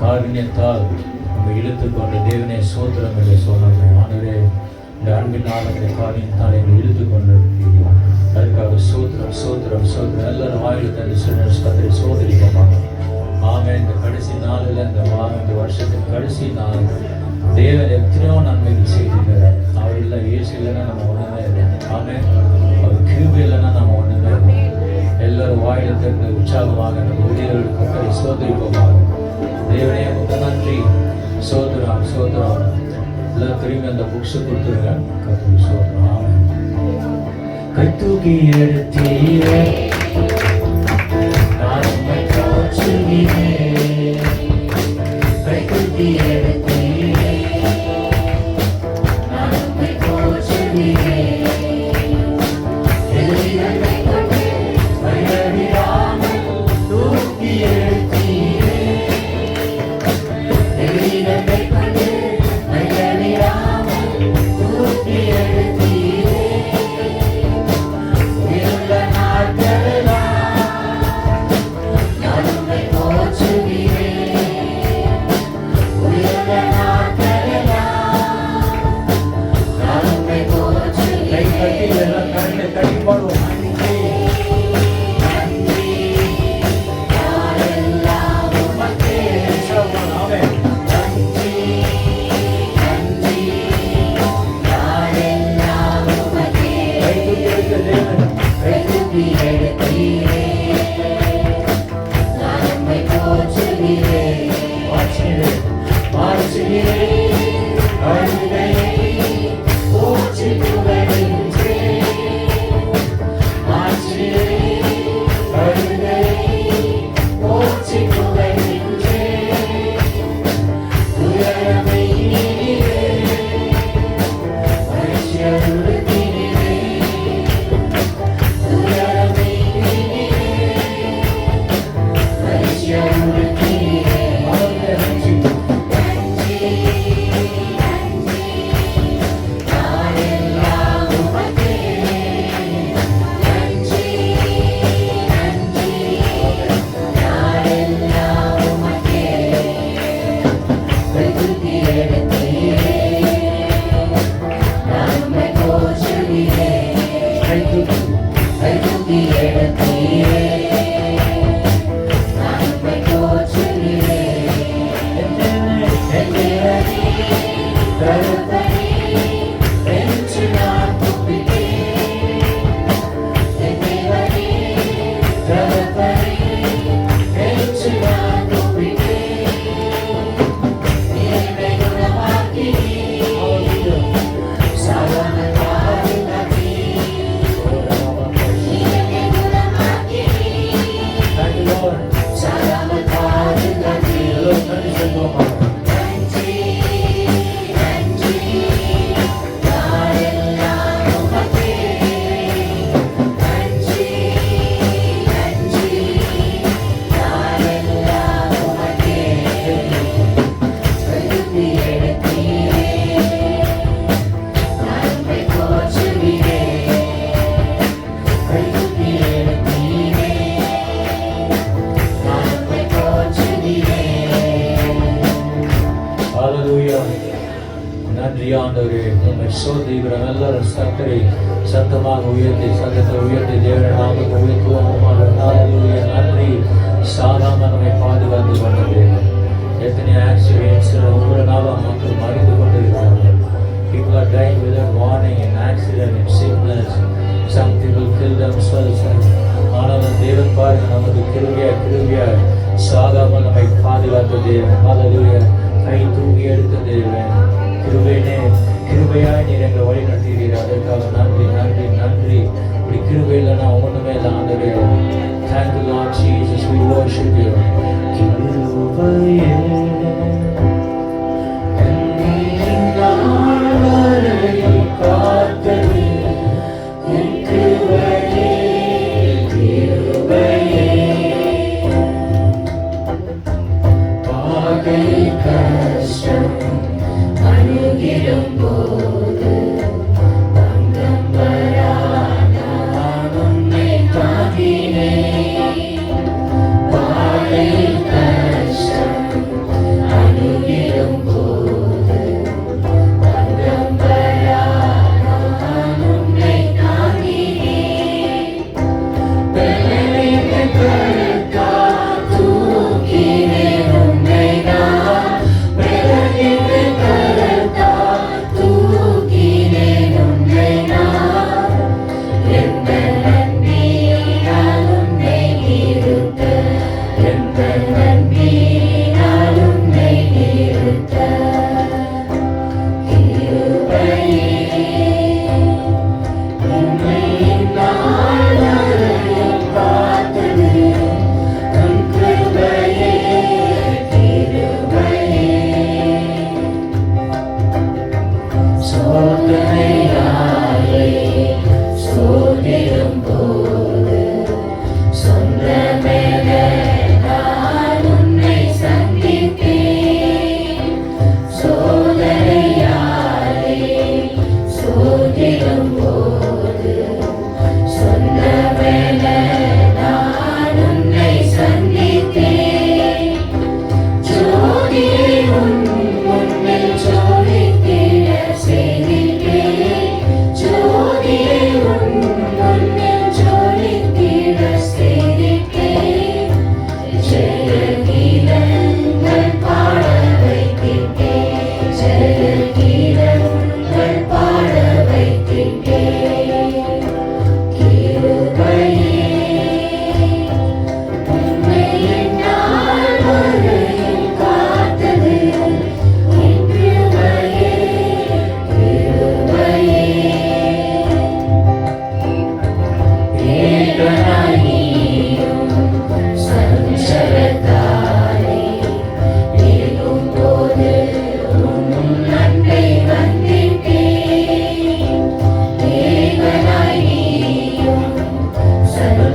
காருண்யத்தால் நம்ம இழுத்துக்கொண்டு தேவனே சோத்திரம் என்று சொன்னாங்க. ஆண்டவரே, இந்த அன்பின் ஆளுடைய காரியத்தால் என்னை இழுத்துக்கொண்டு அதுக்காக சோத்திரம் சோத்திரம் சோத்திரம் எல்லாரும் வாயில் தந்து கத்திரி சோதரிப்போம். ஆமே, இந்த கடைசி நாளில் இந்த வருஷத்தின் கடைசி நாள் தேவன் எத்தனையோ நன்மைகள் செய்திருக்கிறார். அவர் இல்லை, இயேசு இல்லைன்னா நம்ம ஒன்றுமே இல்லை. ஆமே, அவர் கிருபை இல்லைன்னா நம்ம ஒன்றுமே இல்லை. எல்லாரும் வாயில திறந்து உற்சாகமாக நம்ம ஊழியர்கள் கத்தரை சோதரிப்போமாக. தேவனே உங்க நன்றி, சோதரம் சோதரம். எல்லாம் திரும்பி அந்த புக்ஸ் கொடுத்துருங்க. கத்தரை சோதரம். ஆமே. கை தூக்கி எடுத்தீரே நான் உம்மை போற்றுகிறேன். கை தூக்கி எடுத்தீரே நான் உம்மை போற்றுகிறேன். சத்தமாக உயர்த்தி சத்தத்தை உயர்த்தி தேவனை நாமத்தை உயர்த்துவோமாக. நன்றி. சாதாரண நம்மை பாதுகாத்து கொண்டது. எத்தனை ஆக்சிடென்ட்ஸ் ஒவ்வொரு நாளும் மக்கள் மறித்து கொண்டிருக்கிறார்கள். People are dying without warning in accident, in sickness. Some people kill themselves. ஆனாலும் தேவன் பாருங்க, நமக்கு கிருபையா சாதாரண நம்மை பாதுகாத்த தேவன். ஹல்லேலூயா. கை தூக்கி எடுத்த தேவன். கிருபையாய் நீர் எங்களை வழி நடத்துகிறீர்கள். அதற்காக நன்றி நன்றி நன்றி. இப்படி கிருபை இல்லைன்னா ஒன்றுமே இல்லை ஆண்டவரே. Thank you Lord Jesus, we worship you. கிருபையே போது தங்கம் வராத உன்னை தாங்கி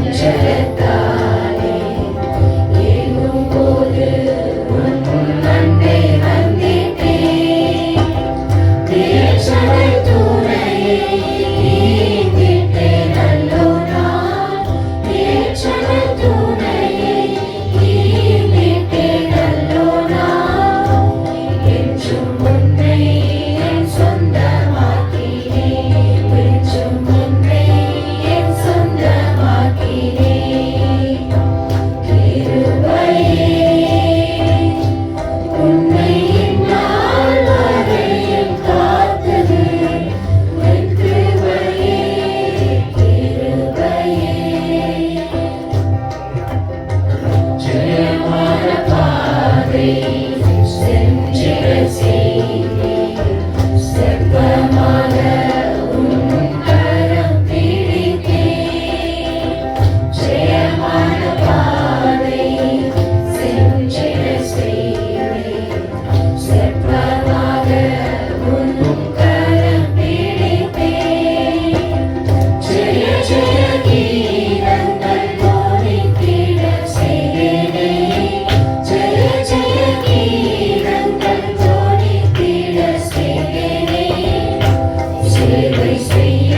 சஞ்சலத்தாலே ஏங்கும் போது உன் அன்பை வந்திட்டேன். நேசரை துணையை ஈந்திட்டேன் அல்லோ நான். நேசரை துணையை ஈந்திட்டேன் அல்லோ நான். என்றும் உன்னை என் சொந்தமாக்கினேன். என்றும் உன்னை என் சொந்தமாக்கினேன். கிருபையே உன்னை இந்நாள் வரையில் காத்தது என் கிருபையே. கிருபையே ஜெயமான பாதை சென்றிட செய்தேன். செப்பமாக உன் கரம் பிடித்தேன். ஜெயமான பாதை சென்றிட செய்தேன். செப்பமாக உன் கரம் பிடித்தேன். ஜெய ஜெய கீதங்கள் தோனித்திட செய்தேனே. ஜெய ஜெய கீதங்கள் தோனித்திட செய்தேனே. சேவை செய்ய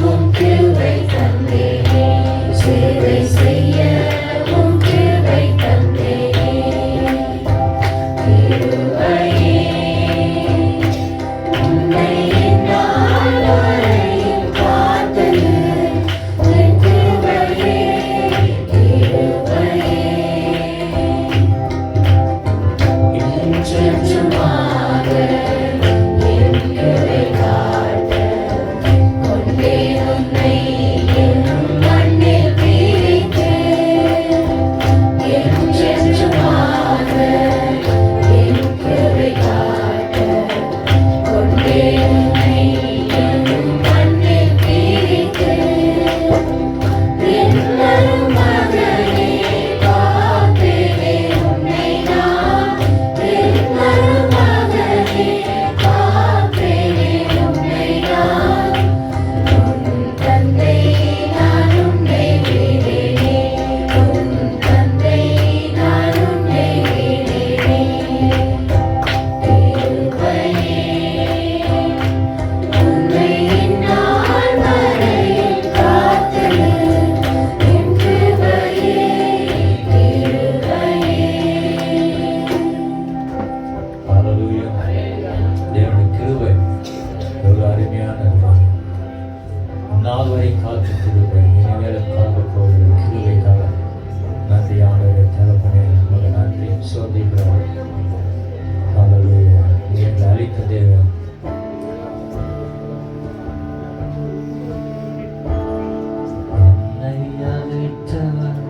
உம் கிருபை தந்தேனே. சேவை செய்ய உம் கிருபை தந்தேனே. கிருபையே உன்னை இந்நாள் வரையில் காத்தது என் கிருபையே. கிருபையே என்றென்றுமாக என் கிருபை காட்ட கொண்டேன் உன்னை என் மண்ணில் பிரித்து. என்றென்றுமாக என் கிருபை காட்ட கொண்டேன் உன்னை என் மண்ணில் பிரித்து. என்னரும் மகனே காப்பேனே உன்னை நான். என்னரும் மகனே காப்பேனே உன்னை நான். உன் தந்தை நான் உன்னை விடேனே. உன் தந்தை நான் உன்னை விடேனே. கிருபையே உன்னை இந்நாள் வரையில் காத்தது என் கிருபையே. கிருபையே ஹalleluya. தேவனுடைய கிருபை எவ்வளவு அருமையானது. நாள் வரை காத்த கிருபை, இனிமேலும் காக்க போகிற கிருபைக்காக நன்றி ஆண்டவரே. தகப்பனே உமக்கு நன்றி சோதிக்கிறோம். ஹalleluya. நீ எங்களை அளித்த தேவன். என்னை அழைத்தவர்,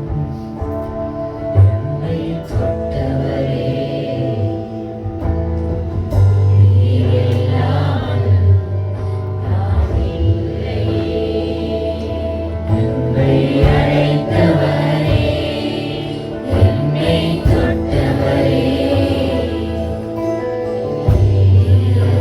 என்னை தொட்டவரே நீர் இல்லாமல் நான் இல்லையே. என்னை அழைத்தவரே என்னை தொட்டவரே நீர்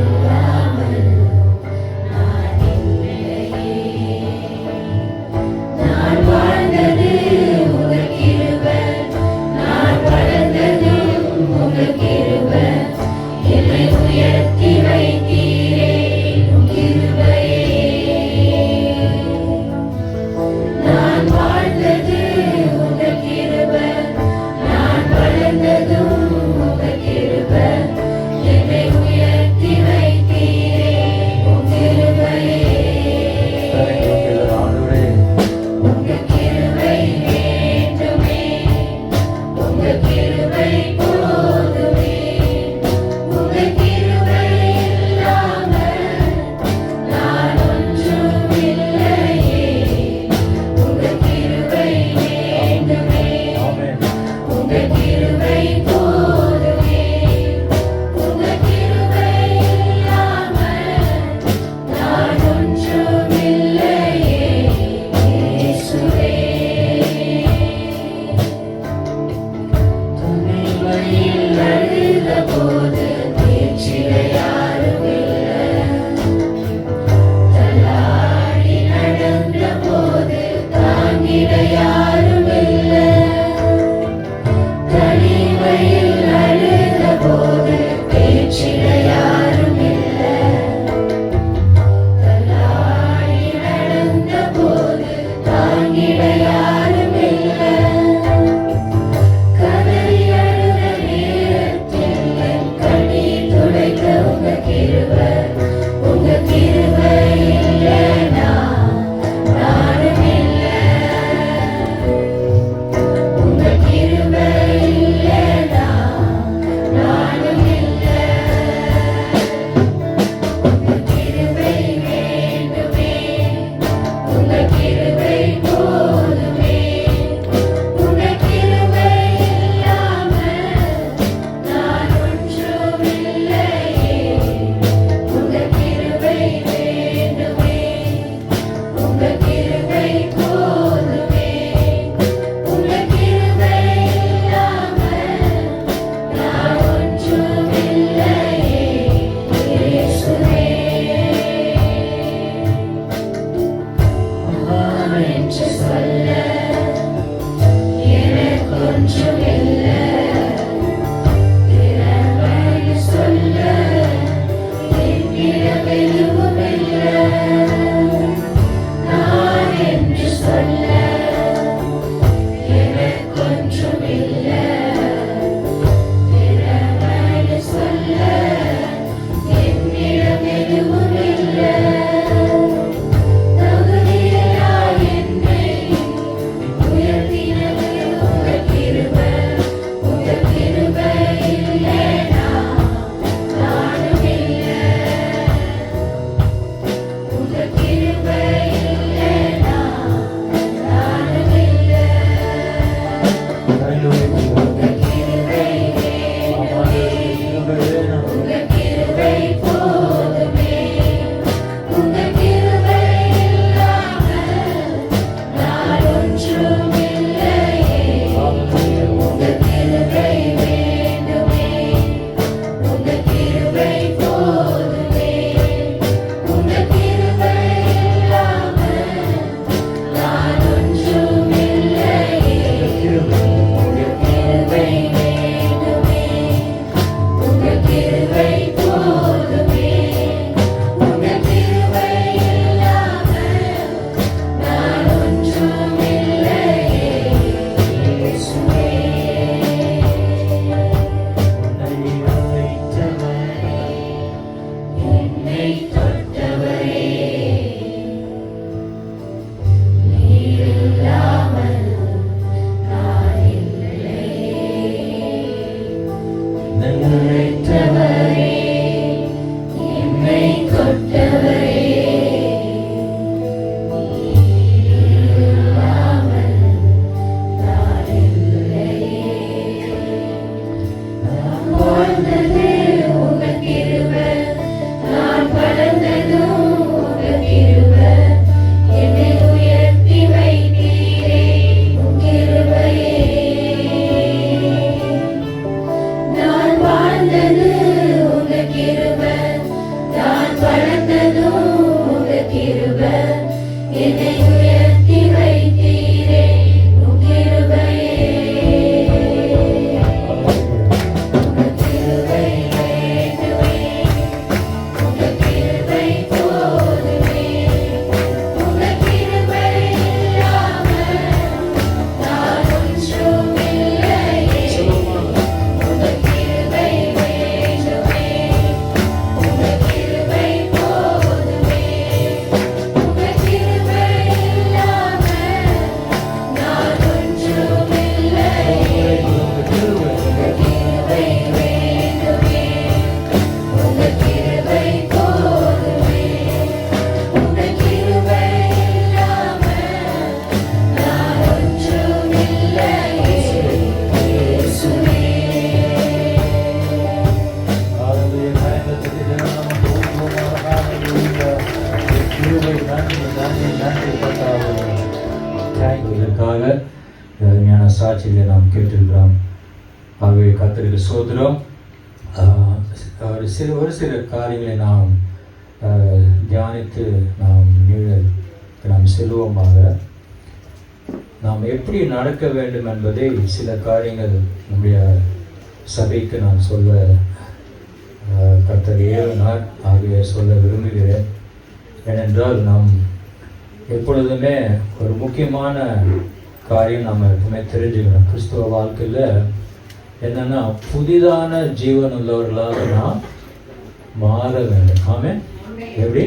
சாட்சியை நாம் கேட்டிருக்கிறோம். ஆகவே கர்த்தருக்கு ஸ்தோத்திரம். ஒரு சில காரியங்களை நாம் தியானித்து நாம் செல்வோமாக. நாம் எப்படி நடக்க வேண்டும் என்பதை சில காரியங்கள் நம்முடைய சபைக்கு நான் சொல்ல கர்த்தர் ஏவினார். ஆகவே சொல்ல விரும்புகிறேன். ஏனென்றால் நாம் எப்பொழுதுமே ஒரு முக்கியமான காரியம் நம்ம எப்பவுமே தெரிஞ்சுக்கணும். கிறிஸ்துவ வாழ்க்கையில் என்னன்னா, புதிதான ஜீவன் உள்ளவர்களாக நாம் மாற வேண்டும். ஆமென். எப்படி?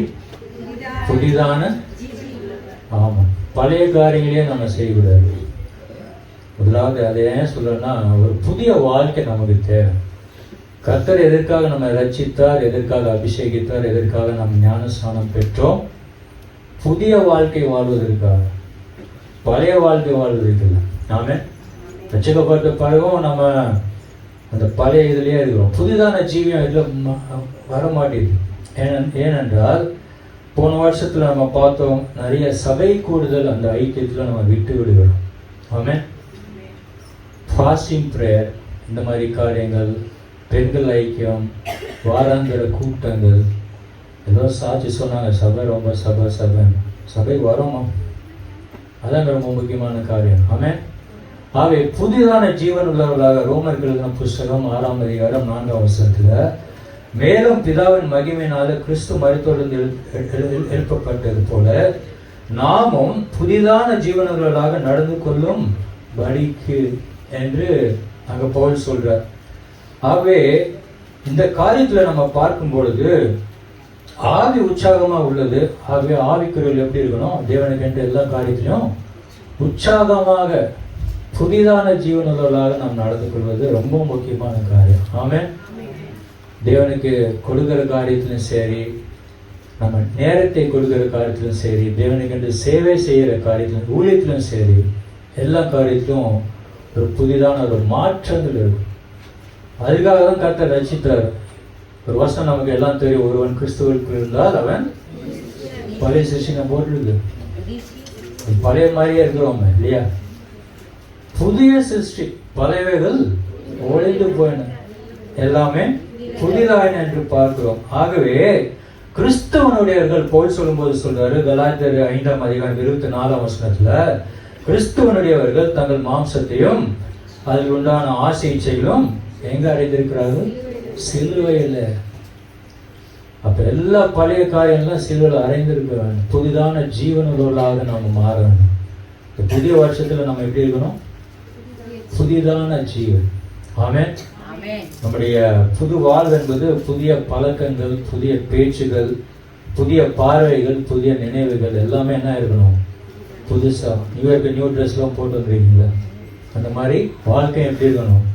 புதிதான, ஆமாம், பழைய காரியங்களையே நம்ம செய்யக்கூடாது. முதலாவது அதை ஏன் சொல்றேன்னா, ஒரு புதிய வாழ்க்கை நமக்கு தேவை. கர்த்தர் எதற்காக நம்ம ரட்சித்தார், எதற்காக அபிஷேகித்தார், எதற்காக நாம் ஞானஸ்நானம் பெற்றோம்? புதிய வாழ்க்கை வாழ்வதற்காக, பழைய வாழ்க்கை வாழ்வதற்கு இல்லை. ஆமென். ரட்சிக்கப்பட்ட பிறகும் நம்ம அந்த பழைய இதுலேயே இருக்கிறோம். புதிதான ஜீவியம் இதில் வர மாட்டேங்குது. ஏனென்றால் போன வருஷத்தில் நம்ம பார்த்தோம், நிறைய சபை கூடுதல் அந்த ஐக்கியத்தில் நம்ம விட்டு விடுகிறோம். ஆமென். ஃபாஸ்டிங் ப்ரேயர், இந்த மாதிரி காரியங்கள், பெண்கள் ஐக்கியம், வாராந்திர கூட்டங்கள், ஏதோ சாட்சி சொன்னாங்க, சபை ரொம்ப சபை வரோமா? அதான் ரொம்ப முக்கியமான காரியம். ஆமென். ஆகவே புதிதான ஜீவன் உள்ளவர்களாக ரோமர்கள் எழுதின புஸ்தகம் 6ஆம் அதிகாரம் 4ஆம் வசனத்துல, மேலும் பிதாவின் மகிமையினால கிறிஸ்து மரித்தோரிலிருந்து எழுப்பப்பட்டது போல நாமும் புதிதான ஜீவனர்களாக நடந்து கொள்ளும் படிக்கு என்று அங்க பவுல் சொல்றார். ஆகவே இந்த காரியத்துல நம்ம பார்க்கும் பொழுது ஆவி உற்சாகமா உள்ளது. ஆகவே ஆவிக்குரியல் எப்படி இருக்கணும்? தேவனுக்கு என்று எல்லா காரியத்திலும் உற்சாகமாக புதிதான ஜீவனர்களாக நாம் நடந்து கொள்வது ரொம்ப முக்கியமான காரியம். ஆமென். தேவனுக்கு கொடுக்கிற காரியத்திலும் சரி, நம்ம நேரத்தை கொடுக்கிற காரியத்திலும் சரி, தேவனுக்கு என்று சேவை செய்கிற காரியத்திலும், ஊழியத்திலும் சரி, எல்லா காரியத்திலும் ஒரு புதிதான ஒரு மாற்றங்கள் இருக்கும். அதுக்காக தான் கர்த்தர் ரட்சித்தார். ஒரு வருஷம் நமக்கு எல்லாம் தெரியும், ஒருவன் கிறிஸ்துவுக்குள் இருந்தால் அவன் பழைய சிருஷ்டியை போட்டுருக்கு. பழைய மாதிரியே இருக்கிறோம் இல்லையா? புதிய சிருஷ்டி, பழையவைகள் ஒழிந்து போயின, எல்லாமே புதிதாயின என்று பார்க்கிறோம். ஆகவே கிறிஸ்துவனுடையவர்கள் போல் சொல்லும்போது சொல்றாரு, கலாத்தியர் 5ஆம் அதிகாரம் 24ஆம் வசனத்துல, கிறிஸ்துவனுடையவர்கள் தங்கள் மாம்சத்தையும் அதில் உண்டான ஆசை இச்சைகளும் எங்க அடைந்திருக்கிறார்கள்? சிலுவையில். அப்ப எல்லா பழைய காரியம்லாம் சிலுவையில் அடைந்திருக்கிறாங்க. புதிதான ஜீவனுள்ளவர்களாக நம்ம மாறணும். புதிய வருஷத்துல நம்ம எப்படி இருக்கணும்? புதிதான ஜீவன். ஆமென். நம்முடைய புது வாழ்வு என்பது புதிய பழக்கங்கள், புதிய பேச்சுகள், புதிய பார்வைகள், புதிய நினைவுகள் எல்லாமே என்ன இருக்கணும்? புதுசா. நியூ ட்ரெஸ்லாம் போட்டு வந்துருக்கீங்களா? அந்த மாதிரி வாழ்க்கை எப்படி இருக்கணும்?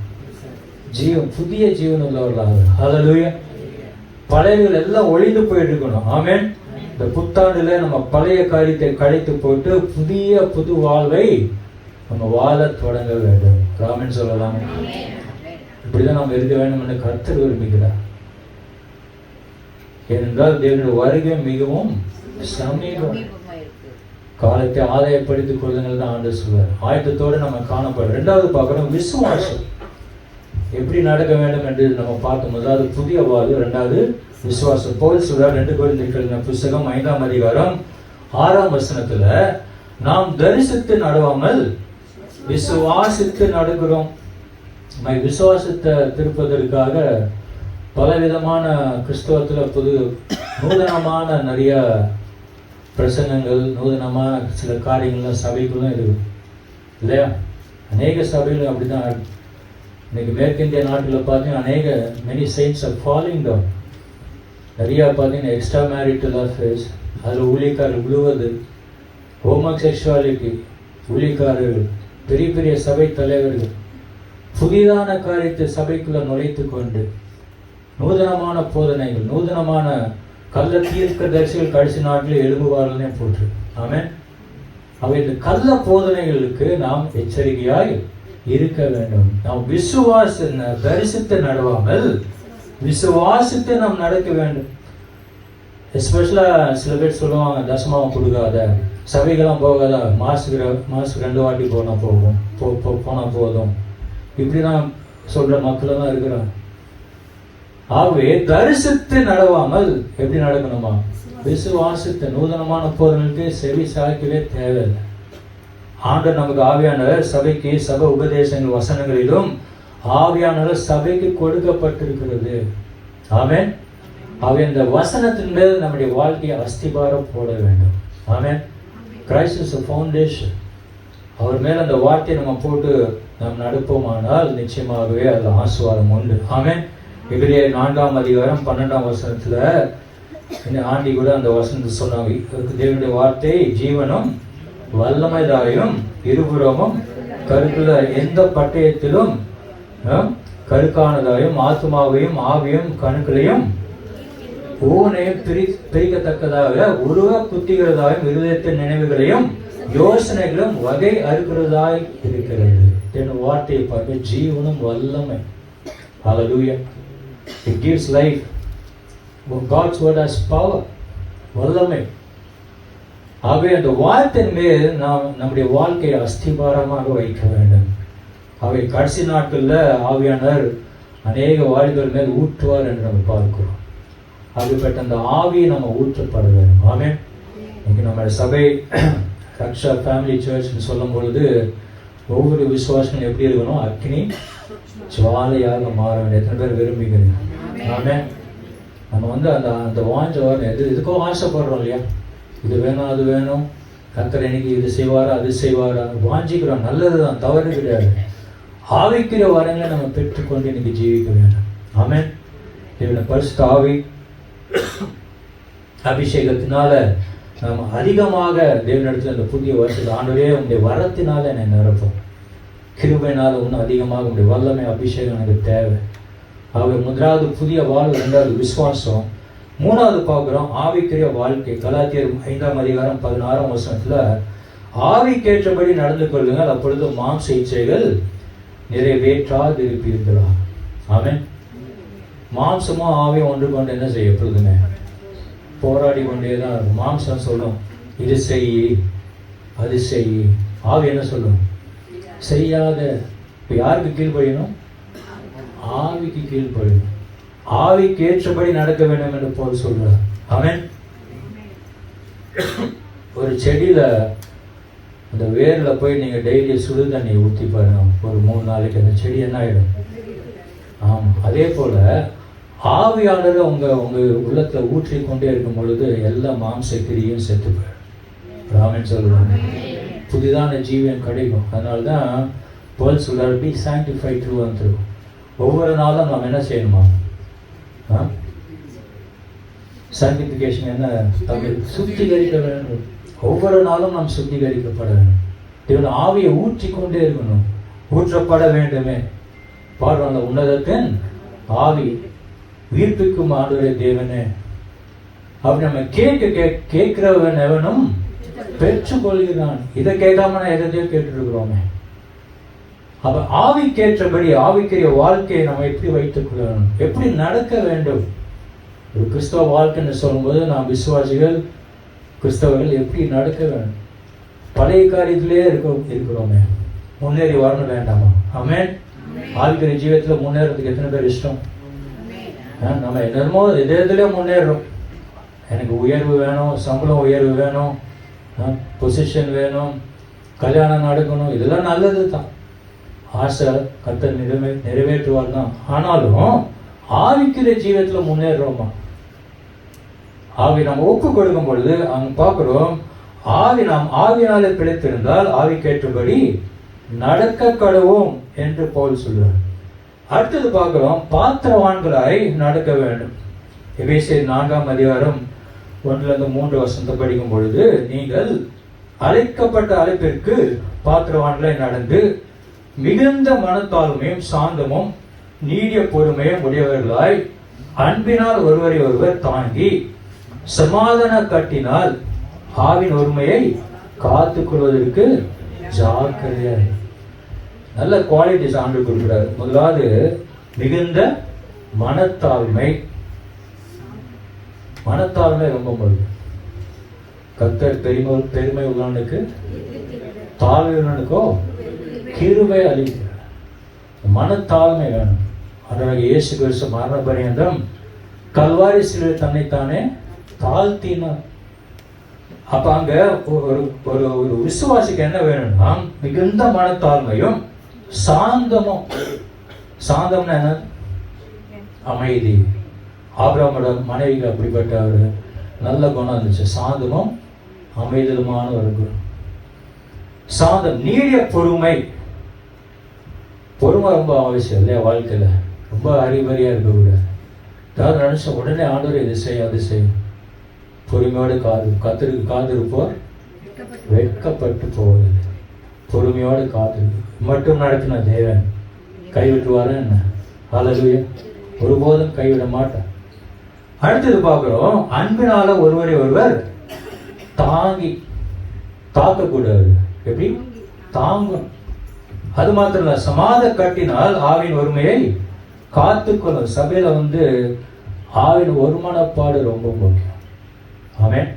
புதிய ஜீவன் உள்ளவர்களாக. ஹல்லேலூயா. பழையவர்கள் எல்லாம் ஒழிந்து போயிட்டு இருக்கணும். ஆமென். இந்த புத்தாண்டுல நம்ம பழைய காரியத்தை கழித்து போட்டு புது வாழ்வை நம்ம வாழ தொடங்க வேண்டும். ராமன் சொல்லலாம். இப்படிதான் நாம் இருக்க வேண்டும் என்று கர்த்தர் விரும்புகிறார். ஏனென்றால் தேவனுடைய வருகை மிகவும் சமீபம். காலத்தை ஆதாயப்படுத்திக் கொள்ளுங்கள் தான் ஆண்டவர் சொல்வார். ஆயத்தத்தோடு நம்ம காணப்படும். இரண்டாவது பார்க்கணும், விசுவாசம் எப்படி நடக்க வேண்டும் என்று நம்ம பார்த்தோம். முதலாவது புதிய வாழ்வு, இரண்டாவது விசுவாசம். பவுல் சொல்றார் 2 கொரிந்தியர் புஸ்தகம் 5ஆம் அதிகாரம் 6ஆம் வசனத்துல, நாம் தரிசித்து நடுவாமல் விசுவாசித்து நடுகிறோம். விசுவாசத்தை திருப்பதற்காக பலவிதமான கிறிஸ்தவத்துல நூதனமான நிறைய பிரசங்கங்கள், நூதனமான சில காரியங்கள்லாம் சபைக்குள்ளும் இருக்கு இல்லையா? அநேக சபைகளும் அப்படிதான். இன்னைக்கு மேற்கிந்திய நாட்டில் பார்த்தீங்கன்னா many saints are falling down. நிறையா பார்த்தீங்கன்னா எக்ஸ்ட்ரா மேரிட்டல் அஃபேர்ஸ், அதில் ஊழியக்காரர்கள் விழுவது, ஹோமோசெக்சுவாலிட்டி, ஊழியக்காரர்கள், பெரிய பெரிய சபை தலைவர்கள் புதிதான காரியத்தை சபைக்குள்ள நுழைத்து கொண்டு நூதனமான போதனைகள், நூதனமான கள்ள தீர்க்க தரிசிகள் கடைசி நாட்டில் எழும்புவார்களே போற்று. ஆமென். அவை இந்த கள்ள போதனைகளுக்கு நாம் எச்சரிக்கையாய் இருக்க வேண்டும். நாம் தரிசித்து நடுவாமல் விசுவாசித்து நாம் நடக்க வேண்டும். எஸ்பெஷலா சில பேர் சொல்லுவாங்க, தசமாவும் கொடுக்காத, சபைக்கெல்லாம் போகாத, மாசுக்கு 2 வாட்டி போனா போதும், இப்படிதான் சொல்ற மக்கள் தான் இருக்கிறாங்க. ஆகவே தரிசித்து நடவாமல் எப்படி நடக்கணுமா? விசுவாசித்த நூதனமான போர்களுக்கு செவி சாய்க்கவே தேவையில்லை. ஆண்டவர் நமக்கு ஆவியானவர் சபைக்கு சபை உபதேசங்கள் வசனங்களிலும் ஆவியானவர் சபைக்கு கொடுக்கப்பட்டிருக்கிறது. ஆமென். ஆகவே இந்த வசனத்தின் மேல் நம்முடைய வாழ்க்கையை அஸ்திபாரம் போட வேண்டும். Amen. Christ is a foundation. அவர் மேல் அந்த வார்த்தையை நம்ம போட்டு நாம் நடப்போமானால் நிச்சயமாகவே அது ஆசீர்வாதம் உண்டு. ஆமென். எபிரேயர் 4ஆம் அதிகாரம் 12ஆம் வசனத்துல ஆண்டி கூட அந்த வசனத்தை சொன்னாங்க, தேவனுடைய வார்த்தை ஜீவனும் வல்லமைதாயும் இருபுறமும் கருக்குள்ள எந்த பட்டயத்திலும் கருக்கானதாயும் ஆத்மாவையும் ஆவியும் கணுக்களையும் ஊனையும் பிரிக்கத்தக்கதாக உருவ குத்திகிறதாயும் இருதயத்தின் நினைவுகளையும் யோசனைகளும் வகை அறுக்கிறதாய் இருக்கிறது. என் வார்த்தையை பார்க்க ஜீவனும் வல்லமை. Hallelujah. It gives life. God's word has power. வல்லமை. ஆகவே அந்த வார்த்தையின் மேல் நாம் நம்முடைய வாழ்க்கையை அஸ்திபாரமாக வைக்க வேண்டும். அவை கடைசி நாட்கள்ல ஆவியானவர் அநேக வாலிபர் மேல் ஊற்றுவார் என்று நம்ம பார்க்கிறோம். அப்படிப்பட்ட அந்த ஆவியை நம்ம ஊற்றப்பட வேண்டும். ஆமென். இன்னைக்கு நம்ம சபை ரக்ஷா ஃபேமிலி சர்ச்னு சொல்லும் பொழுது ஒவ்வொரு விசுவாசம் எப்படி இருக்கணும்? அக்னி ஜுவாலையாக மாற வேண்டும். எத்தனை பேர் விரும்புகிறீங்க? ஆமென். நம்ம அந்த அந்த வாஞ்ச வரணும். எதுக்கோ ஆசைப்படுறோம் இல்லையா? இது வேணும் அது வேணும், கர்த்தர் எனக்கு இது செய்வாரா அது செய்வாரா வாஞ்சிக்கிறோம். நல்லதுதான், தவறு கிடையாது. ஆவிக்கிற வரங்களை நம்ம பெற்றுக்கொண்டு இன்னைக்கு ஜீவிக்க வேண்டும். ஆமென். தேவனுடைய பரிசுத்த ஆவி அபிஷேகத்தினால நம்ம அதிகமாக தேவனிடத்தில் இந்த புதிய வருஷத்தில் ஆண்டவரே உங்களுடைய வரத்தினால என்னை நிரப்பும், கிருபையினால இன்னும் அதிகமாக உங்களுடைய வல்லமை அபிஷேகம் எனக்கு தேவை. ஆகவே முதலாவது புதிய வாழ்வு, இரண்டாவது விசுவாசம், மூணாவது பார்க்கிறோம் ஆவிக்குரிய வாழ்க்கை. கலாத்தியர் 5ஆம் அதிகாரம் 16ஆம் வசனத்துல ஆவிக்கேற்றபடி நடந்து கொள்ளுங்கள், அப்பொழுது மாம்ச இச்சைகள் நிறைவேற்றாதிருப்பீர்களா. ஆமென். மாம்சமும் ஆவியும் ஒன்று கொண்டு என்ன செய்ய எப்பொழுதுமே போராடி கொண்டேதான் இருக்கும். மாம்சம் சொல்லும் இது செய் அது செய், ஆவி என்ன சொல்லும் செய்யாத. இப்ப யாருக்கு கீழ்ப்படியணும்? ஆவிக்கு கீழ்ப்படியணும். ஆவிக்கு ஏற்றபடி நடக்க வேண்டும் என்று போல் சொல்றார். ஆமென். ஒரு செடியில அந்த வேர்ல போய் நீங்க டெய்லி சுடு தண்ணி ஊற்றி பாருங்க, ஒரு 3 நாளைக்கு அந்த செடி என்ன ஆயிடும்? ஆமா. அதே போல ஆவியாளர் உங்க உள்ளத்துல ஊற்றி கொண்டே இருக்கும் பொழுது எல்லா மாம்ச கிரியும் செத்து போயிடும். ஆமென் சொல்லுவாங்க. புதிதான ஜீவன் கிடைக்கும். அதனால்தான் போல் சொல்றாரு, be sanctified through and through. ஒவ்வொரு நாளும் நாம் என்ன செய்யணுமா? சாங்டிஃபிகேஷன் என்ன? சுத்திகரிக்க வேண்டும். ஒவ்வொரு நாளும் நாம் சுத்திகரிக்கப்பட வேண்டும். தேவன் ஆவியை ஊற்றி கொண்டே இருக்கணும், ஊற்றப்பட வேண்டுமே. பாடுறோம், அந்த உன்னதத்தின் ஆவி உயிர்ப்பிக்கும் ஆண்டவரே தேவனே. அப்படி நம்ம கேட்கிறவன் எவனும் பெற்றுக்கொள்கிறான். இதை கேட்காம நான் எதையோ கேட்டு இருக்கிறோமே. அப்ப ஆவிக்கேற்றபடி ஆவிக்குரிய வாழ்க்கையை நம்ம எப்படி வைத்துக் கொள்ளணும், எப்படி நடக்க வேண்டும்? ஒரு கிறிஸ்தவ வாழ்க்கைன்னு சொல்லும்போது நாம் விசுவாசிகள் கிறிஸ்தவர்கள் எப்படி நடக்க வேண்டும்? பழைய காரியத்திலே இருக்கிறோமே, முன்னேறி வரணும் வேண்டாமா? ஆமென். ஆவிக்குரிய ஜீவியத்தில் முன்னேறதுக்கு எத்தனை பேர் இஷ்டம்? நம்ம என்னமோ இதயத்திலே முன்னேறோம். எனக்கு உயர்வு வேணும், சம்பளம் உயர்வு வேணும், பொசிஷன் வேணும், கல்யாணம் நடக்கணும், இதெல்லாம் நல்லது தான். ஆசை கர்த்தர் நிறைவேற்றுவார் தான். ஆனாலும் ஆவிக்குரிய ஜீவத்துல முன்னேறோமா? ஆவி நம்ம ஒப்பு கொடுக்கும் பொழுது அங்க பார்க்கிறோம், ஆவி நாம் ஆவியினாலே பிழைத்திருந்தால் ஆவிக்கேற்றபடி நடக்க கடவோம் என்று பவுல் சொல்றார். அடுத்தது பார்க்கிறோம், பாத்திரவான்களாய் நடக்க வேண்டும். எபேசியர் 4ஆம் அதிகாரம் 1-3 வசனத்தை படிக்கும் பொழுது, நீங்கள் அழைக்கப்பட்ட அழைப்பிற்கு பாத்திரவான்களாய் நடந்து மிகுந்த மனத்தாழ்மையும் சாந்தமும் நீடிய பொறுமையும் உடையவர்களாய் அன்பினால் ஒருவரை ஒருவர் தாங்கி சமாதான கட்டினால் ஆவின் ஒருமையை காத்துக் கொள்வதற்கு ஜாக்கிரதையாய். நல்ல குவாலிட்டிஸ் ஆண்டு கொடுக்கிறார். முதலாவது மிகுந்த மனத்தாழ்மை. மனத்தாழ்மை ரொம்ப முக்கியம். கர்த்தர் பெருமை உள்ளவனுக்கு தாழ்மை உள்ளவனுக்கோ கிருபை அளிக்கிறார். மனத்தாழ்மை வேணும். அதனால இயேசு கிறிஸ்து மரண பரியந்தம் கல்வாரி சிலுவையில் தன்னைத்தானே தாழ்த்தினார். அப்ப அங்க ஒரு ஒரு விசுவாசிக்கு என்ன வேணும்னா மிகுந்த மனத்தாழ்மையும் சாந்தமும். சாந்தம்னா என்ன? அமைதி. ஆபிரகாமோட மனைவிக்கு அப்படிப்பட்ட ஒரு நல்ல குணம் இருந்துச்சு, சாந்தமும் அமைதலுமான ஒரு குணம். சாந்தம், நீடிய பொறுமை. பொறுமை ரொம்ப அவசியம் இல்லையா வாழ்க்கையில? ரொம்ப அறிவறியா இருக்க கூடாது. ஏதாவது நினைச்ச உடனே ஆண்டவர் இது செய்யும் அது செய்யும். பொறுமையோடு கத்திற்கு காத்திருப்போர் வெட்கப்பட்டு போவதில்லை. பொறுமையோடு காத்திருக்கு மட்டும் நடத்தின தேவன் கைவிட்டுவாரு என்ன? ஹல்லேலூயா. ஒருபோதும் கைவிட மாட்டார். அடுத்தது பார்க்கிறோம், அன்பினால ஒருவரை ஒருவர் தாக்கக்கூடாது. எப்படி தாங்கும்? அது மாத்திரம் இல்ல, சமாத கட்டினால் ஆவின் ஒருமையை காத்துக்கொள்ளும். சபையில ஆவின் ஒருமனப்பாடு ரொம்ப முக்கியம். ஆமென்.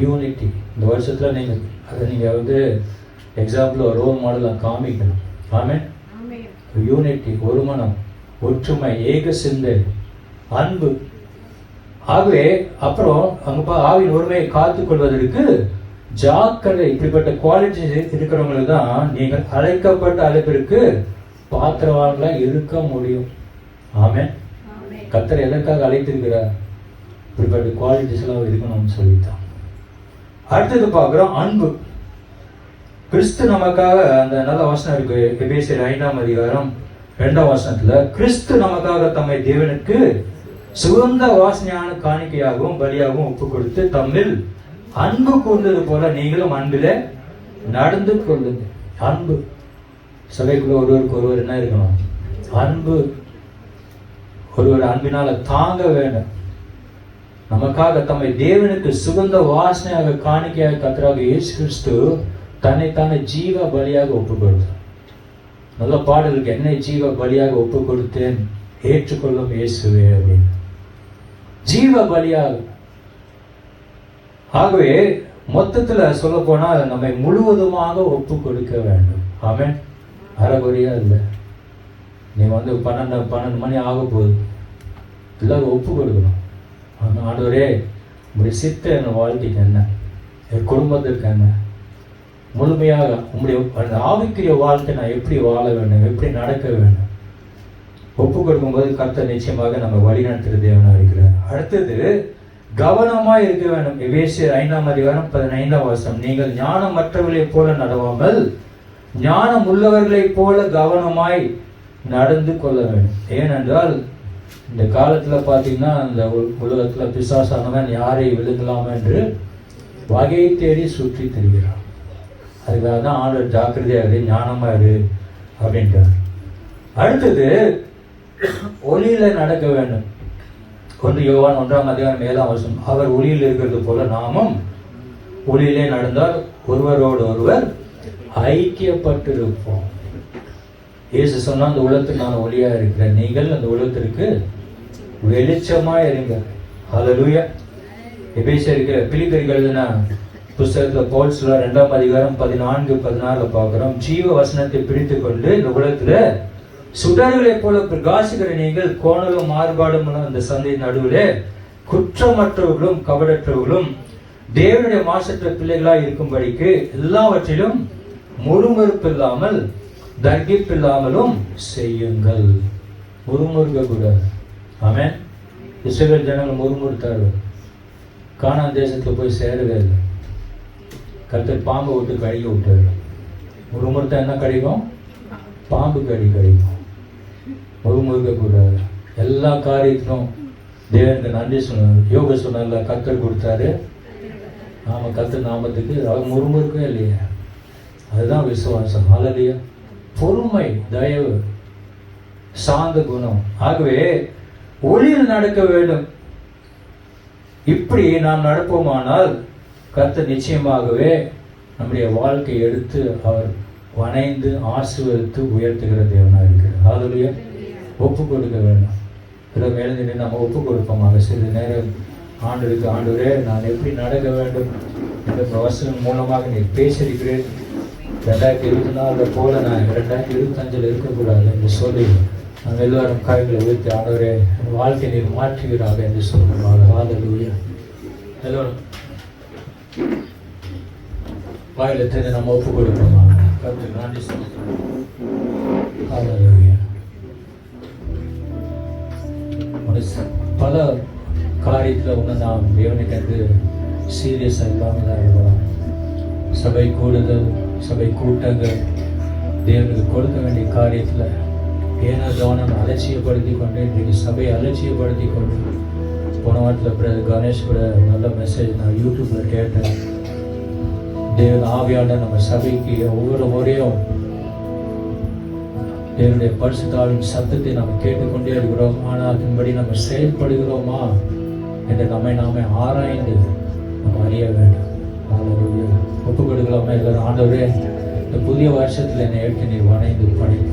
யூனிட்டி. இந்த வருஷத்துல நீங்க எக்ஸாம்பிள் ஒரு ரோல் மாடலா காமிக்கணும். ஆமென். யூனிட்டி, ஒருமனம், ஒற்றுமை, ஏக சிந்தை, அன்பு. ஆகவே அப்புறம் அங்க ஆவின் ஒருமையை காத்துக் கொள்வதற்கு ஜாக்கிரதை. இப்படிப்பட்ட குவாலிட்டி இருக்கிறவங்களுக்கு தான் நீங்கள் அழைக்கப்பட்ட அழைப்பிற்கு பாத்திரவான்களா இருக்க முடியும். ஆமென். கர்த்தர் எதற்காக அழைத்திருக்கிறார்? இப்படிப்பட்ட குவாலிட்டிஸ் எல்லாம் இருக்கணும்னு சொல்லித்தான். அடுத்தது பார்க்கிறோம், அன்பு. கிறிஸ்து நமக்காக, அந்த நல்ல வசனம் இருக்கு எபேசியர் 5ஆம் அதிகாரம் 2ஆம் வசனத்துல, கிறிஸ்து நமக்காக தம்மை தேவனுக்கு சுகந்த வாசனையான காணிக்கையாகவும் பலியாகவும் ஒப்பு கொடுத்து தம்மில் அன்பு கூர்ந்தது போல நீங்களும் அன்பிலே நடந்து கொள்ளுங்க. அன்பு. சபைக்குள்ள ஒருவருக்கு ஒருவர் என்ன இருக்கணும்? அன்பு. ஒருவர் அன்பினால தாங்க வேண்டும். நமக்காக தம்மை தேவனுக்கு சுகந்த வாசனையாக காணிக்கையாக கர்த்தராகிய இயேசு கிறிஸ்து தன்னைத்தானே ஜீவ பலியாக ஒப்பு கொடுத்தார். நல்ல பாடலுக்கு, என்னை ஜீவ பலியாக ஒப்பு கொடுத்தேன் ஏற்றுக்கொள்ளும் இயேசுவே அப்படின்னு. ஜீவ பலியாக. ஆகவே மொத்தத்துல சொல்ல போனா நம்மை முழுவதுமாக ஒப்பு கொடுக்க வேண்டும். ஆமென். அறகுறையா இல்லை. நீ 12 மணி ஆக போகுது, எல்லாரும் ஒப்பு கொடுக்கணும். ஆண்டவரே, உங்களுடைய சித்த என் வாழ்க்கைக்கு என்ன, என் குடும்பத்திற்கு என்ன, முழுமையாக உங்களுடைய அந்த ஆவிக்குரிய வாழ்க்கை நான் எப்படி வாழ வேண்டும், எப்படி நடக்க வேண்டும். ஒப்பு கொடுக்கும்போது கர்த்தர் நிச்சயமாக நம்ம வழிநடத்துகிற தேவனாக இருக்கிறார். அடுத்தது கவனமாய் இருக்க வேண்டும். எபேசியர் 5ஆம் அதிகாரம் 15ஆம் வசனம், நீங்கள் ஞானமற்றவர்களைப் போல நடவாமல் ஞானம் உள்ளவர்களைப் போல கவனமாய் நடந்து கொள்ள வேண்டும். ஏனென்றால் இந்த காலத்துல பாத்தீங்கன்னா இந்த உலகத்துல பிசாசானவன் யாரை விழுங்கலாம் என்று வகையை தேடி சுற்றி திரிகிறான். அதுக்காக தான் ஆண்டவர் ஜாக்கிரதையா இரு, ஞானமா இரு அப்படின்றார். அடுத்தது ஒளியில நடக்க வேண்டும். 1 யோவான் 1ஆம் அதிகாரம் 7ஆம் வசனம், அவர் ஒளியில் இருக்கிறது போல நாமும் ஒளியிலே நடந்தால் ஒருவரோடு ஒருவர் ஐக்கியப்பட்டிருப்போம். இயேசு சொன்னா, அந்த உலகத்துக்கு நான் ஒளியா இருக்கிறேன், நீங்கள் அந்த உலகத்திற்கு வெளிச்சமா இருங்க. ஹல்லேலூயா. எபேசியருக்கு பிலிப்பியருக்கு எழுதின புத்தகத்துல பவுல் சொல்ற 2ஆம் அதிகாரம் 14-16 பார்க்கிறோம், ஜீவ வசனத்தை பிடித்து கொண்டு இந்த உலகத்துல சுடர்களை போல பிரகாசிக்கிற நீங்கள் கோணலும் மாறுபாடும் அந்த சந்தையின் நடுவிலே குற்றமற்றவர்களும் கபடற்றவர்களும் தேவனுடைய மாசற்ற பிள்ளைகளாய் இருக்கும்படிக்கு எல்லாவற்றிலும் முறுமுறுப்பு இல்லாமல் தர்கிப்பில்லாமலும் செய்யுங்கள். முறுமுறுக்க கூடாது. ஆமென். இஸ்ரவேல் ஜனங்கள் முறுமுறுத்தார்கள். கானான் தேசத்துல போய் சேரவே இல்லை. கர்த்தர் பாம்பை விட்டு கழுகி விட்டாரு. முறுமுறுத்தா என்ன கிடைக்கும்? பாம்பு கடி கிடைக்கும். முறுமுறுக்க கூடாது. எல்லா காரியத்திலும் தேவனுக்கு நன்றி சொன்னார். யோக சொன்னார்ல, கர்த்தர் கொடுத்தாரு, நாம கர்த்தர் நாமத்துக்கு அவர் முறுமுறுக்கவே இல்லையே. அதுதான் விசுவாசம். ஹல்லேலூயா. பொறுமை, தயவு, சாந்த குணம். ஆகவே ஒளியில் நடக்க வேண்டும். இப்படி நாம் நடப்போமானால் கர்த்தர் நிச்சயமாகவே நம்முடைய வாழ்க்கையை எடுத்து அவர் வணைந்து ஆசீர்வதித்து உயர்த்துகிற தேவனாக இருக்கிறார். ஹல்லேலூயா. ஒப்பு கொடுக்க வேண்டும். இதில் மேலே நம்ம ஒப்பு கொடுப்போமாக. சிறிது நேரம் ஆண்டவருக்கு, ஆண்டவரே நான் எப்படி நடக்க வேண்டும் இந்த வசனம் மூலமாக நீ பேசியிருக்கிறேன், 2024 போல நான் 2025 இருக்கக்கூடாது என்று சொல்லி நாங்கள் எல்லாரும் கைகளை உயர்த்தி ஆண்டவரே என் வாழ்க்கை நீர் மாற்றுகிறாக என்று சொல்லுவாங்க. ஹல்லேலூயா. எல்லோரும் வாயில தெரிந்து நம்ம ஒப்பு கொடுப்போமா? கர்த்தருக்கு நன்றி சொல்லுவோம். ஹல்லேலூயா. பல காரியத்தில் ஒன்று நாம் தேவனுக்கு சீரியஸாக இல்லாமல் தான் இருக்கலாம். சபை கூடுதல், சபை கூட்டங்கள், தேவனுக்கு கொடுக்க வேண்டிய காரியத்தில் ஏனோ கவனம் அலட்சியப்படுத்தி கொண்டு இன்றைக்கு சபையை அலட்சியப்படுத்தி கொண்டு போன வாரத்தில் பிரதர் கணேஷ் கூட நல்ல மெசேஜ் நான் யூடியூப்பில் கேட்டேன். தேவன் ஆவியான நம்ம சபைக்கு ஒவ்வொரு முறையும் தேவனுடைய பரிசுத்தாவின் சத்தத்தை நம்ம கேட்டுக்கொண்டே இருக்கிறோம். ஆனால் அதன்படி நம்ம செயல்படுகிறோமா என்று நாமே ஆராய்ந்து நம்ம அறிய வேண்டும். ஒப்பு கொடுக்கலாமா? எல்லாரும் ஆண்டவரே இந்த புதிய வருஷத்தில் என்னை எடுத்து நீர் வணைந்து படைத்து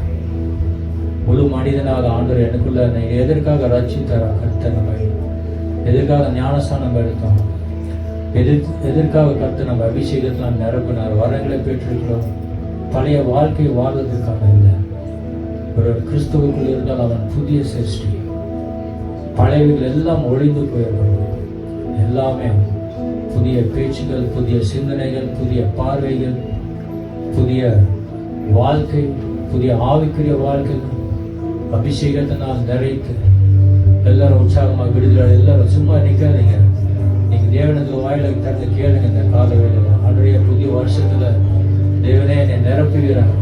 முழு மனிதனாக ஆண்டவர் எனக்குள்ள என்னை எதற்காக ரட்சித்தாரா கர்த்தர், நம்ம எதற்காக ஞானஸ்தானம் எடுத்தோம், எதற்காக கர்த்தர் நம்ம அபிஷேகத்தில் நிரப்பினார், வரங்களை பெற்றிருக்கிறோம். பழைய வாழ்க்கை வாழ்வதற்காக இல்லை. ஒரு கிறிஸ்துவுக்குள் இருந்தால் அவன் புதிய சிருஷ்டி. பழையவைகள் எல்லாம் ஒழிந்து போயிடும். எல்லாமே புதிய பேச்சுகள், புதிய சிந்தனைகள், புதிய பார்வைகள், புதிய வாழ்க்கை, புதிய ஆவிக்குரிய வாழ்க்கை அபிஷேகத்தினால் நிறைத்து எல்லாரும் உற்சாகமாக விடுதலை. எல்லாரும் சும்மா நிற்காதீங்க. நீங்க தேவனத்துல வாயில தந்து கேளுங்க. இந்த கால வேலையில அன்றைய புதிய வருஷத்துல தேவனே என்னை நிரப்புகிறார்,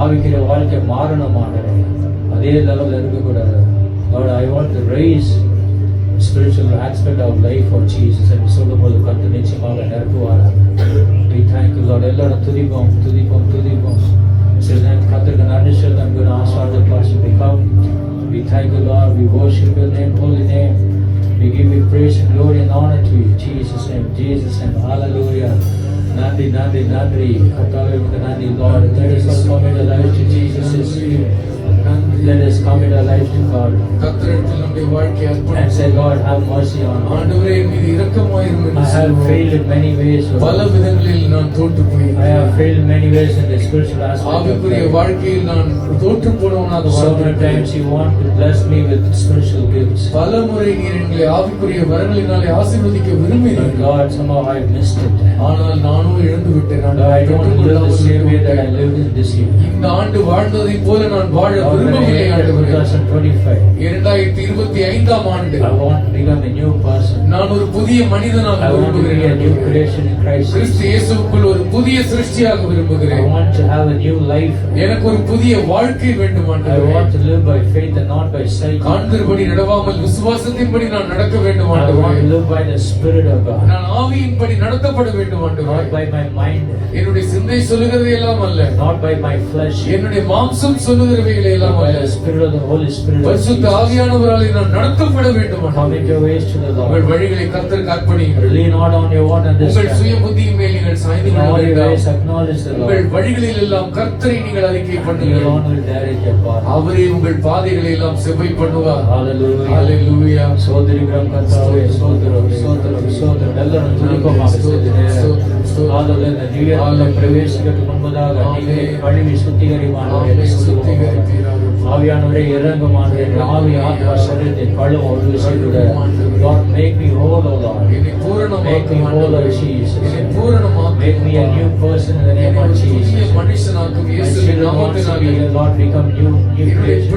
ஆவிக்கிற வாழ்க்கை மாறணுமானது அதே லெவலில் இருக்கக்கூடாது. Lord, I want to raise spiritual aspect of life of Jesus என்று சொல்லும்போது கர்த்தர் நிச்சயமாக நிரப்புவாராக. We thank you Lord. எல்லாரும் துதிப்போம். சில நேரம் கர்த்தருக்கு நன்றி சொல்ல I'm going to ask all the pastors to come. We thank you Lord. We worship your name, holy name. We give you praise and glory and honor to you. Jesus name. Hallelujah. Nandi. Katawe Nandi Lord. Let us all commit our lives to Jesus this year. Let us commit our lives to God. And say, Lord, have mercy on me. I have failed in many ways. I have failed in many ways in the spiritual aspect of life. So many times you want to bless me with spiritual gifts. But Lord, somehow I missed it. Lord, I don't live the same way that I lived in this year. Lord, when I enter 2025, I want to become a new person. I want to be a new creation in Christ. I want to have a new life. I want to live by faith and not by sight. I want to live by the Spirit of God, not by my mind, not by my flesh, but by the Spirit of the Holy Spirit. Commit your ways to the Lord. Lean not on your own understanding. In all your ways acknowledge the Lord. He alone will direct your path. Hallelujah. சோதரிக்கிறோம் கர்த்தாவே. சோதரம் எல்லாரும் துதிப்போமாக. Hallelujah. இந்த new இயர்ல பிரவேசிக்கிறதுக்கு முன்பதாக நீங்க கழுவி சுத்திகரிமானவரே சொல்லுவோம். ஆவியானவரே இறங்குமானவரே, ஆவி ஆத்மா சரீரத்தை கழுவ ஒரு விஷயத்தோட Lord, make me whole, O Lord. Make me whole, O Jesus. Make me a new person in the name of Jesus. My children want to be, Lord, become new creation.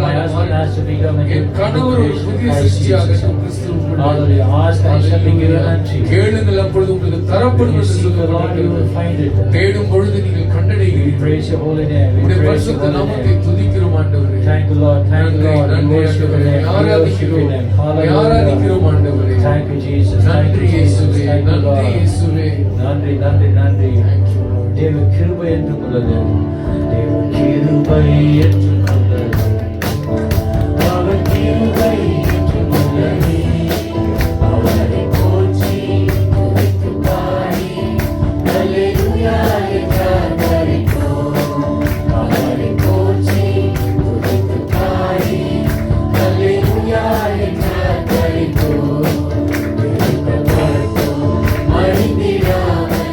My husband has to become a new creation in Christ Jesus. Hallelujah. Ask and shall be given unto you. When you seek the Lord, you will find it. We praise your holy name. We praise your holy name. Thank you, Lord. Thank you, Lord. We worship your name. We worship your name. Hallelujah. Thank you, Jesus. Thank you, Jesus. Thank you, Lord. நன்றி. தேவ கிருபை என்று உள்ளது. தேவ கிருபை என்று உள்ளது. அவர் கிருபை என்று உள்ளது. அவரை போற்றி துதித்து பாடி அல்லேலூயா என்றார் வரைக்கும். அவரை போற்றி துதித்து பாடி அல்லேலூயா என்றார் வரைக்கும். மறிந்திடாமல்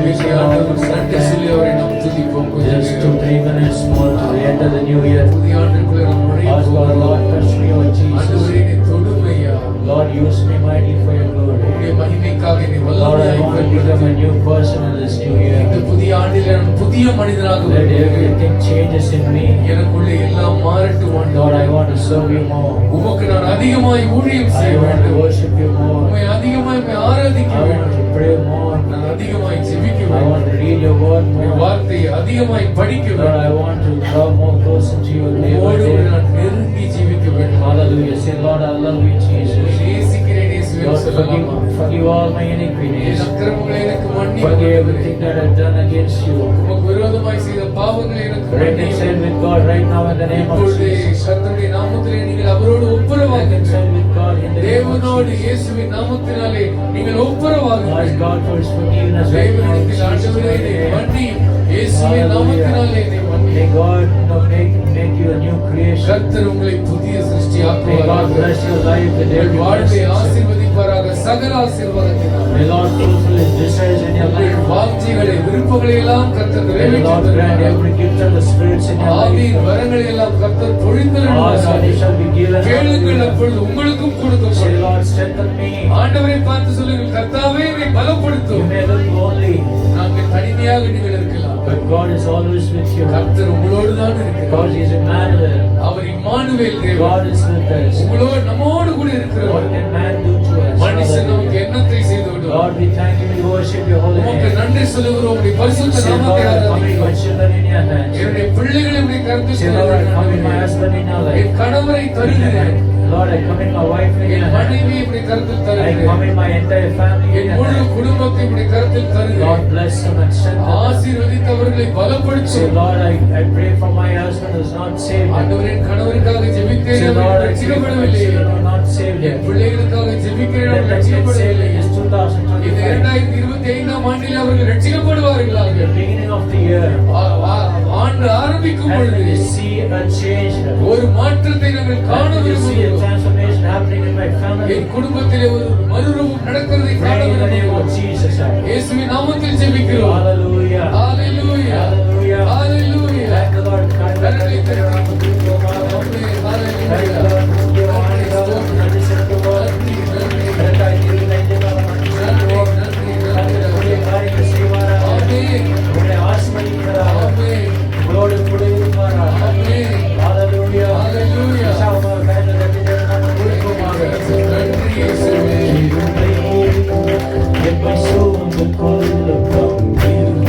சொல்லி ஆண்டவர் நன்றி சொல்லி அவரை நாம் துதிப்போம். Just 2-3 minutes more to enter the new year. புதிய ஆண்டுக்குள்ள நாம் Ask our Lord, touch me, oh Jesus. ஆண்டவரே நீ தொடுமையா. Lord, use me mightily for your glory. உம்முடைய மகிமைக்காக நீ Lord, I வல்லமையாய் want to become a new person in this new year. இந்த புதிய ஆண்டிலே நான் புதிய மனிதனாக Let வருகிறேன். everything changes in me. எனக்குள்ளே எல்லாம் மாறட்டும் Lord, ஆண்டவரே. I want to serve you more. உமக்கு நான் அதிகமாய் ஊழியம் I செய்ய want to வேண்டும். worship you more. உம்மை அதிகமாய் ஆராதிக்க I want வேண்டும். to pray more. நான் அதிகமாய் ஜெபிக்க I வேண்டும். want to read your word உம்முடைய more. வார்த்தையை அதிகமாய் படிக்க Lord, வேண்டும். I want to draw more closer to you day by உம்மோடு day. நான் நெருங்கி ஜீவிக்க வேண்டும். Hallelujah. Say, Lord, I love you, Jesus. நேசிக்கிறேன் இயேசுவே Lord, சொல்லலாமா? forgive all my N iniquities. அக்கிரமங்களை எனக்கு மன்னியும் Forgive ஆண்டவரே. everything that I've done against you. உமக்கு விரோதமாய் செய்த பாவங்களை எனக்கு Reconcile மன்னியும். with God right now in the name of இப்பொழுது Jesus. கர்த்தருடைய நாமத்திலே நீங்கள் அவரோடு ஒப்புரவாகுங்கள். Reconcile with God in the name of தேவனோடு Jesus. இயேசுவின் நாமத்தினாலே நீங்கள் Ask ஒப்புரவாகுங்கள். God for His forgiveness right now in தேவனிடத்தில் Jesus' ஆண்டவரே என்னை name. மன்னியும். இயேசுவின் நாமத்தினாலே என்னை May மன்னியும். God make you a new creation. கர்த்தர் உங்களை புதிய May God சிருஷ்டியாக்குவாராக. bless your life with உங்கள் every வாழ்வை blessing. ஆசீர்வதிப்பாராக. சகல ஆசீர்வாதத்தினால் May Lord fulfill His desires in your உங்கள் life. வாஞ்சைகளை விருப்பங்களை எல்லாம் கர்த்தர் May the நிறைவேற்றி Lord grant தருவாராக. every gift of the spirits in your ஆவியின் life. வரங்களை எல்லாம் கர்த்தர் Ask and it பொழிந்தருளுவாராக. shall be given. கேளுங்கள் அப்பொழுது உங்களுக்கும் Say, கொடுக்கப்படும். Lord, strengthen me. ஆண்டவரை பார்த்து சொல்லுங்கள், கர்த்தாவே என்னை You பலப்படுத்தும். may look lonely, நாங்கள் தனிமையாக நீங்கள் இருக்கலாம். but God is always with you. கர்த்தர் உங்களோடு தான் இருக்கிறார். Because He is Emmanuel. அவர் இம்மானுவேல் தேவன். God is with us. உங்களோடு நம்மோடு கூட What இருக்கிறவர். can man do to us? மனுஷன் நமக்கு Hallelujah. என்னத்தை செய்து விடுவார்? Lord, we thank you. We worship your holy உமக்கு name. நன்றி சொல்லுகிறோம். உம்முடைய பரிசுத்த Say, Lord, நாமத்தை I commit my ஆராதிக்கிறோம். children in your hands. என்னுடைய பிள்ளைகளை உம்முடைய கருத்தில் Say, Lord, I commit my தருகிறேன். husband in your N life. கணவரை தருகிறேன். Lord, I commit my wife in your N hands. மனைவியை உம்முடைய கருத்தில் I தருகிறேன். commit my entire family in N your முழு hands. குடும்பத்தை உம்முடைய கருத்தில் Lord, தருகிறேன். bless them and strengthen them. ஆசீர்வதித்தவர்களை Say, பலப்படுத்தும். Lord, I pray for my husband who's not saved. ஆண்டவரின் கணவருக்காக ஜெபிக்கிறேன். Say, our Lord, I pray for my ரட்சிக்கப்படவில்லை. children who are not saved N yet. பிள்ளைகளுக்காக ஜெபிக்கிறேன். Let our them get saved ரட்சிக்கப்படவில்லை. in this இந்த 2025. 2025 ஆண்டில் அவர்கள் ரட்சிக்கப்படுவார்களாக. The beginning of the year. ஆண்டு ஆரம்பிக்கும் And பொழுது we see a change. ஒரு மாற்றத்தை நாங்கள் காண And we see a விரும்புகிறோம். transformation happening in my family. என் குடும்பத்திலே ஒரு மறுரூபம் நடக்கிறதை காண Pray in the name of விரும்புகிறோம். Jesus. இயேசுவின் நாமத்தில் ஜெபிக்கிறோம். Hallelujah. Hallelujah. Hallelujah. Hallelujah. Thank the Lord. Thank the Lord. Thank the Lord. Thank the Lord. Thank the Lord. நன்றி இயேசுவே. Get my soul on the coil of love.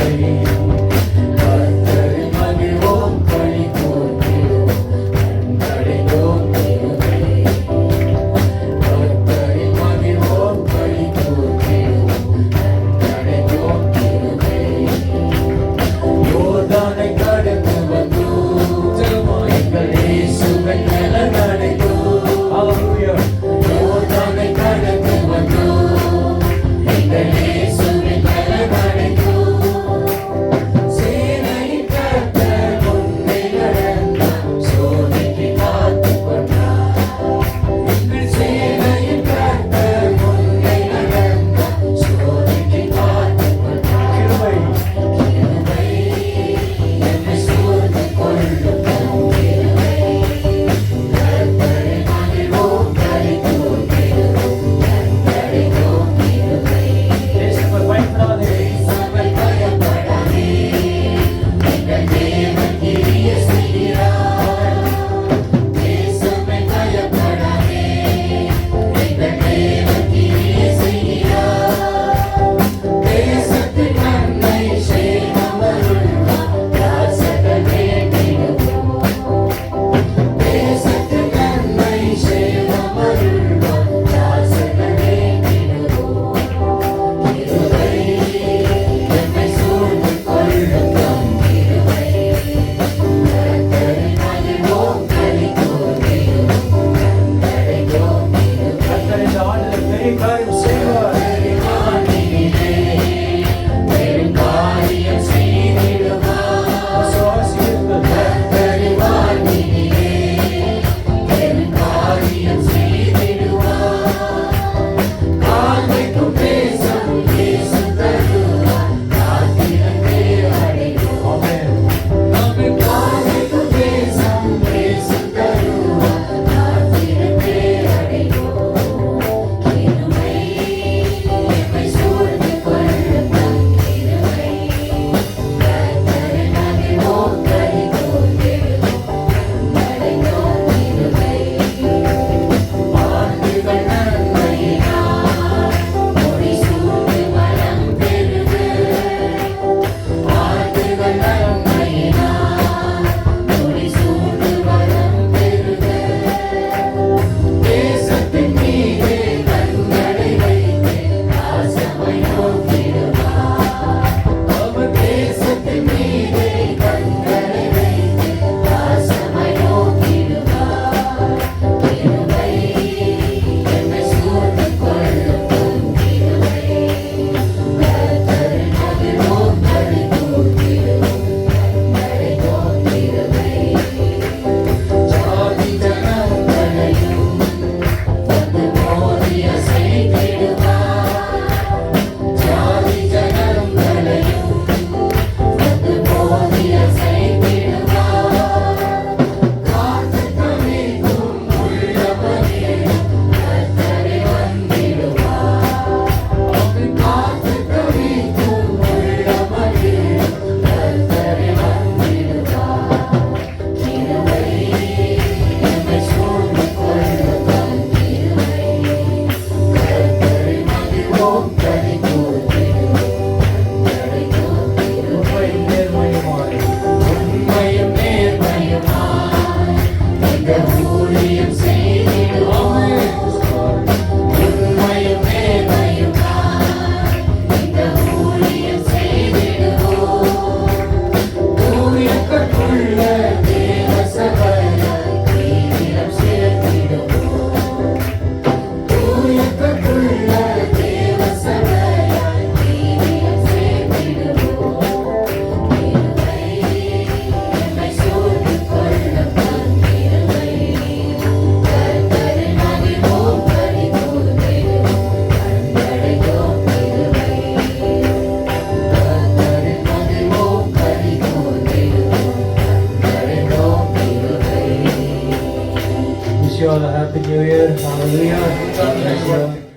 you all a happy new year. Hallelujah. God bless you all.